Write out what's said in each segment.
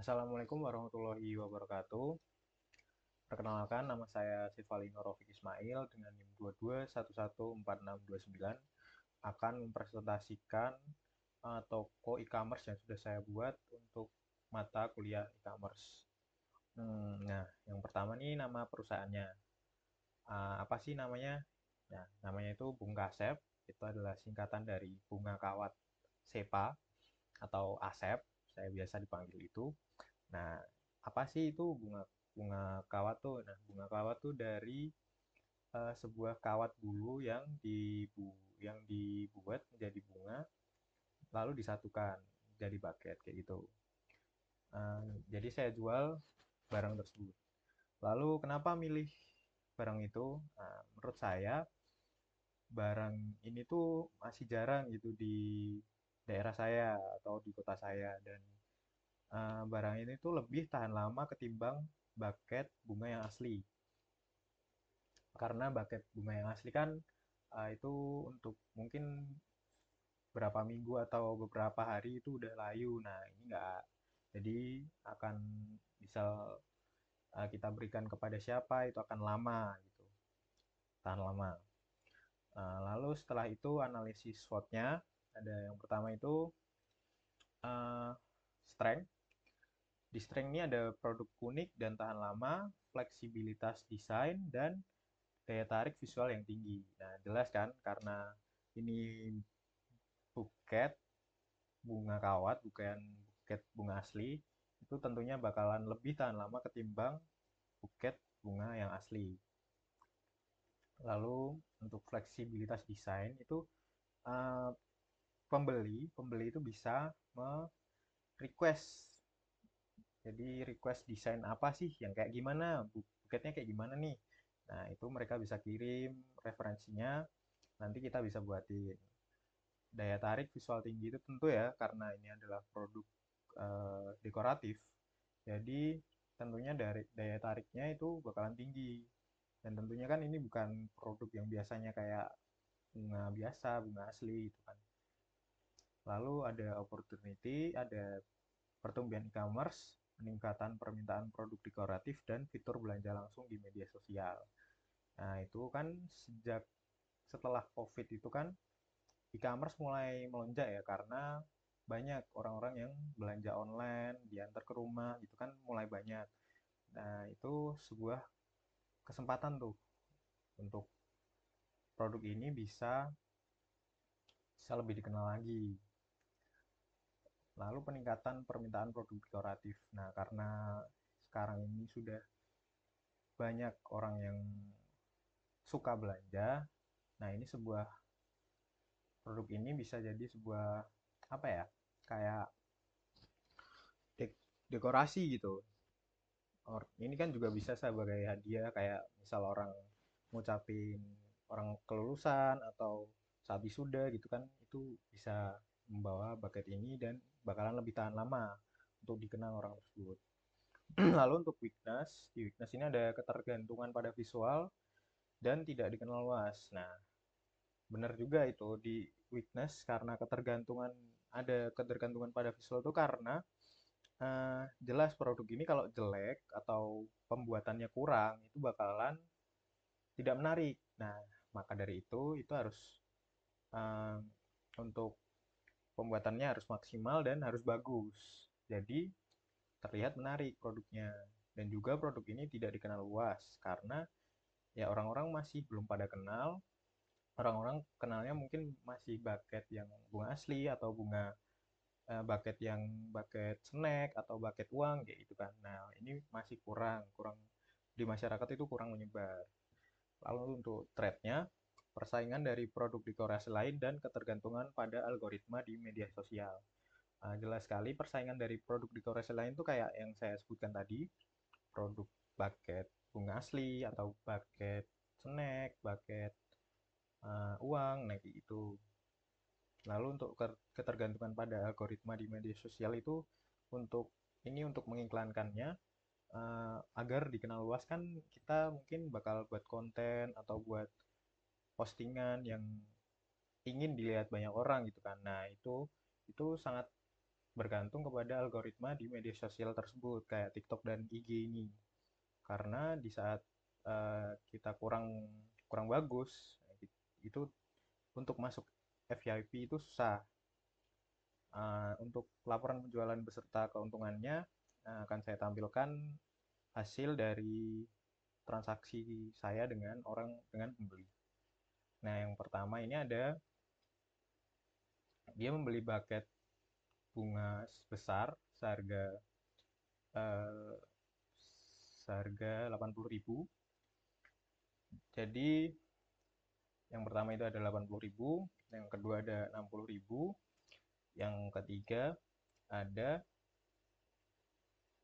Assalamualaikum warahmatullahi wabarakatuh. Perkenalkan, nama saya Sivalino Rofik Ismail dengan NIM 22114629 akan mempresentasikan toko e-commerce yang sudah saya buat untuk mata kuliah e-commerce. Nah, yang pertama nih nama perusahaannya. Apa sih namanya? Nah, namanya itu Bungkasep. Itu adalah singkatan dari Bunga Kawat Sepa atau ASEP. Saya biasa dipanggil itu. Nah, apa sih itu bunga bunga kawat tuh? Nah, bunga kawat tuh dari sebuah kawat bulu yang dibuat menjadi bunga lalu disatukan jadi buket kayak gitu. Jadi saya jual barang tersebut. Lalu kenapa milih barang itu? Nah, menurut saya barang ini tuh masih jarang gitu di daerah saya atau di kota saya dan barang ini tuh lebih tahan lama ketimbang buket bunga yang asli. Karena buket bunga yang asli kan itu untuk mungkin berapa minggu atau beberapa hari itu udah layu. Nah, ini enggak. Jadi akan misal kita berikan kepada siapa itu akan lama gitu, tahan lama. Lalu setelah itu analisis SWOT-nya ada yang pertama itu uh, strength. Di strength ini ada produk unik dan tahan lama, fleksibilitas desain, dan daya tarik visual yang tinggi. Nah, jelas kan karena ini buket bunga kawat, bukan buket bunga asli, itu tentunya bakalan lebih tahan lama ketimbang buket bunga yang asli. Lalu untuk fleksibilitas desain itu uh, pembeli itu bisa request. Jadi request desain apa sih yang kayak gimana, buketnya kayak gimana nih. Nah, itu mereka bisa kirim referensinya, nanti kita bisa buatin. Daya tarik visual tinggi itu tentu ya karena ini adalah produk dekoratif. Jadi tentunya dari daya tariknya itu bakalan tinggi. Dan tentunya kan ini bukan produk yang biasanya kayak bunga biasa, bunga asli gitu kan. Lalu ada opportunity, ada pertumbuhan e-commerce, peningkatan permintaan produk dekoratif dan fitur belanja langsung di media sosial. Nah, itu kan sejak setelah COVID itu kan e-commerce mulai melonjak ya karena banyak orang-orang yang belanja online, diantar ke rumah, itu kan mulai banyak. Nah, itu sebuah kesempatan tuh untuk produk ini bisa lebih dikenal lagi. Lalu peningkatan permintaan produk dekoratif. Nah, karena sekarang ini sudah banyak orang yang suka belanja, nah ini sebuah produk ini bisa jadi sebuah apa ya? Kayak dekorasi gitu. Ini kan juga bisa sebagai hadiah kayak misal orang ngucapin orang kelulusan atau saat wisuda gitu kan itu bisa membawa bucket ini dan bakalan lebih tahan lama untuk dikenang orang tersebut. Lalu untuk weakness, di weakness ini ada ketergantungan pada visual dan tidak dikenal luas. Nah, benar juga itu di weakness karena ketergantungan pada visual itu karena jelas produk ini kalau jelek atau pembuatannya kurang itu bakalan tidak menarik. Nah, maka dari itu harus eh, untuk pembuatannya harus maksimal dan harus bagus. Jadi terlihat menarik produknya. Dan juga produk ini tidak dikenal luas karena ya orang-orang masih belum pada kenal. Orang-orang kenalnya mungkin masih buket yang bunga asli atau bucket yang bucket snack atau bucket uang kayak gitu kan. Nah, ini masih kurang, kurang di masyarakat itu kurang menyebar. Lalu untuk trade-nya, persaingan dari produk dekorasi lain dan ketergantungan pada algoritma di media sosial. Jelas sekali persaingan dari produk dekorasi lain itu kayak yang saya sebutkan tadi, produk bucket bunga asli atau bucket snack, bucket uang, nah kayak gitu. Lalu untuk ketergantungan pada algoritma di media sosial itu untuk mengiklankannya agar dikenal luas kan kita mungkin bakal buat konten atau buat postingan yang ingin dilihat banyak orang gitu kan. Nah, itu sangat bergantung kepada algoritma di media sosial tersebut kayak TikTok dan IG ini. Karena di saat kita kurang kurang bagus, itu untuk masuk FYP itu susah. Untuk laporan penjualan beserta keuntungannya akan saya tampilkan hasil dari transaksi saya dengan pembeli. Nah, yang pertama ini ada dia membeli buket bunga besar eh, seharga 80.000. Jadi yang pertama itu ada 80.000, yang kedua ada 60.000, yang ketiga ada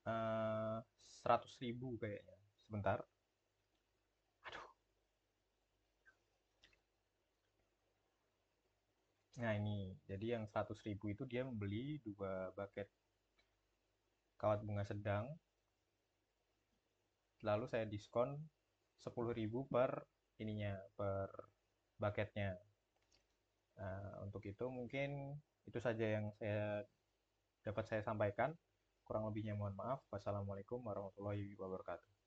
100.000 kayaknya. Sebentar. Aduh. Nah ini, jadi yang 100.000 itu dia membeli dua buket kawat bunga sedang, lalu saya diskon 10.000 per ininya, per bucketnya. Nah, untuk itu mungkin itu saja yang dapat saya sampaikan. Kurang lebihnya mohon maaf. Wassalamualaikum warahmatullahi wabarakatuh.